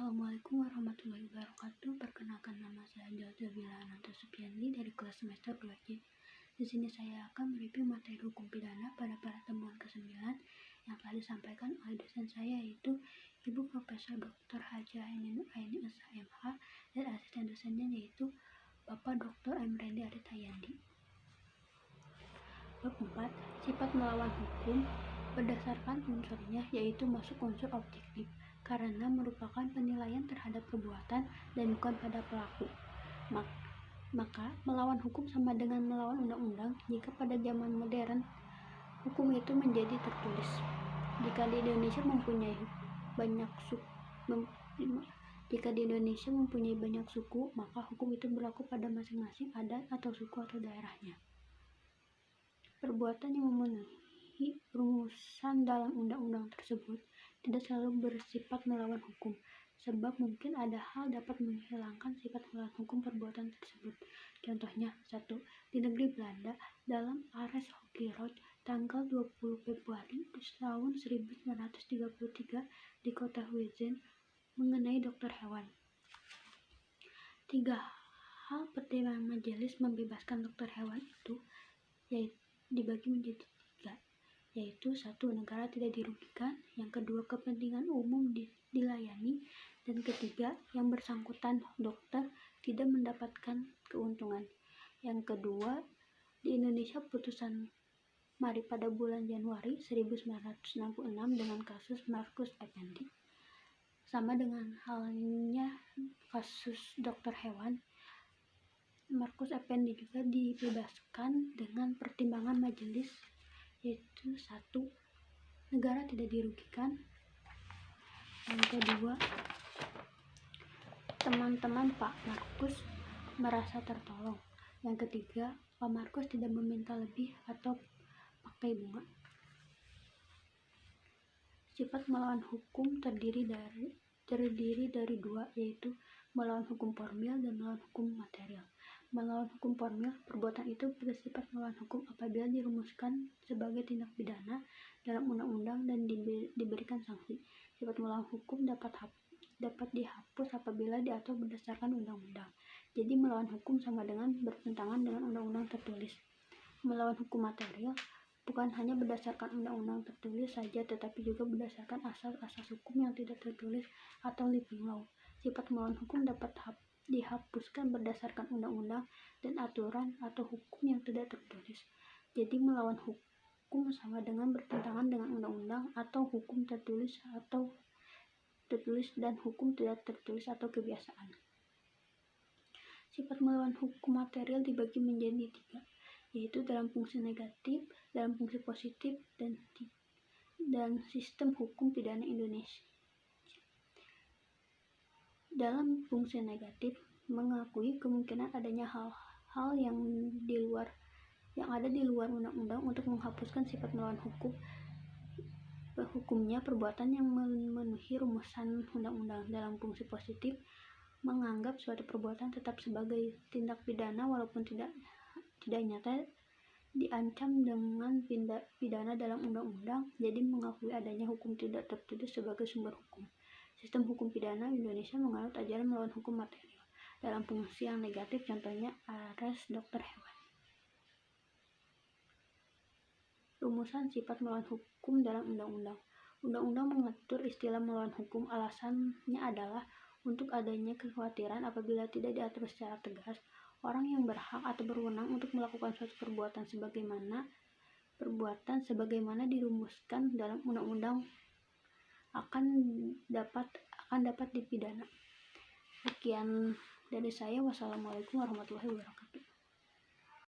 Assalamualaikum warahmatullahi wabarakatuh. Perkenalkan, nama saya Jalzabila Ananta Supiandi dari kelas semester 2C. Di sini saya akan mereview materi hukum pidana pada pertemuan ke-9 yang telah disampaikan oleh dosen saya, yaitu Ibu Profesor Dr. Haja Ainun Aini SHMH, dan asisten dosennya yaitu Bapak Dr. M. Randy Aritayandi. Bab 4. Sifat melawan hukum. Berdasarkan unsurnya, yaitu masuk unsur objektif, karena merupakan penilaian terhadap perbuatan dan bukan pada pelaku. Maka melawan hukum sama dengan melawan undang-undang jika pada zaman modern hukum itu menjadi tertulis. Jika di Indonesia mempunyai banyak suku, maka hukum itu berlaku pada masing-masing adat atau suku atau daerahnya. Perbuatan yang memenuhi rumusan dalam undang-undang tersebut tidak selalu bersifat melawan hukum, sebab mungkin ada hal dapat menghilangkan sifat melawan hukum perbuatan tersebut. Contohnya, 1. Di negeri Belanda, dalam Arrest Hockey Road tanggal 20 Februari tahun 1933 di kota Huizen mengenai dokter hewan. 3. Hal pertimbangan majelis membebaskan dokter hewan itu dibagi menjadi 3, yaitu 1. Negara tidak dirugikan, yang kedua kepentingan umum dilayani, dan ketiga yang bersangkutan dokter tidak mendapatkan keuntungan. Yang kedua, di Indonesia putusan Mari pada bulan Januari 1966 dengan kasus Markus Effendi. Sama dengan halnya kasus dokter hewan, Markus Effendi juga dibebaskan dengan pertimbangan majelis, yaitu 1. Negara tidak dirugikan, yang kedua teman-teman Pak Markus merasa tertolong, yang ketiga Pak Markus tidak meminta lebih atau pakai bunga. Sifat melawan hukum terdiri dari 2, yaitu melawan hukum formil dan melawan hukum material. Melawan hukum formil, perbuatan itu bersifat melawan hukum apabila dirumuskan sebagai tindak pidana dalam undang-undang dan diberikan sanksi. Sifat melawan hukum dapat dihapus apabila diatur berdasarkan undang-undang. Jadi melawan hukum sama dengan bertentangan dengan undang-undang tertulis. Melawan hukum material bukan hanya berdasarkan undang-undang tertulis saja, tetapi juga berdasarkan asas-asas hukum yang tidak tertulis atau living law. Sifat melawan hukum dapat dihapuskan berdasarkan undang-undang dan aturan atau hukum yang tidak tertulis. Jadi melawan hukum sama dengan bertentangan dengan undang-undang atau hukum tertulis dan hukum tidak tertulis atau kebiasaan. Sifat melawan hukum material dibagi menjadi 3, yaitu dalam fungsi negatif, dalam fungsi positif, dan sistem hukum pidana Indonesia. Dalam fungsi negatif, mengakui kemungkinan adanya hal-hal yang ada di luar undang-undang untuk menghapuskan sifat melawan hukumnya perbuatan yang memenuhi rumusan undang-undang. Dalam fungsi positif, menganggap suatu perbuatan tetap sebagai tindak pidana walaupun tidak nyata diancam dengan pidana dalam undang-undang, jadi mengakui adanya hukum tidak tertulis sebagai sumber hukum. Sistem hukum pidana Indonesia menganut ajaran melawan hukum material. Dalam fungsi yang negatif, contohnya arrest dokter hewan. Rumusan sifat melawan hukum dalam undang-undang. Undang-undang mengatur istilah melawan hukum. Alasannya adalah untuk adanya kekhawatiran apabila tidak diatur secara tegas, orang yang berhak atau berwenang untuk melakukan suatu perbuatan sebagaimana dirumuskan dalam undang-undang akan dapat dipidana. Sekian dari saya. Wassalamualaikum warahmatullahi wabarakatuh.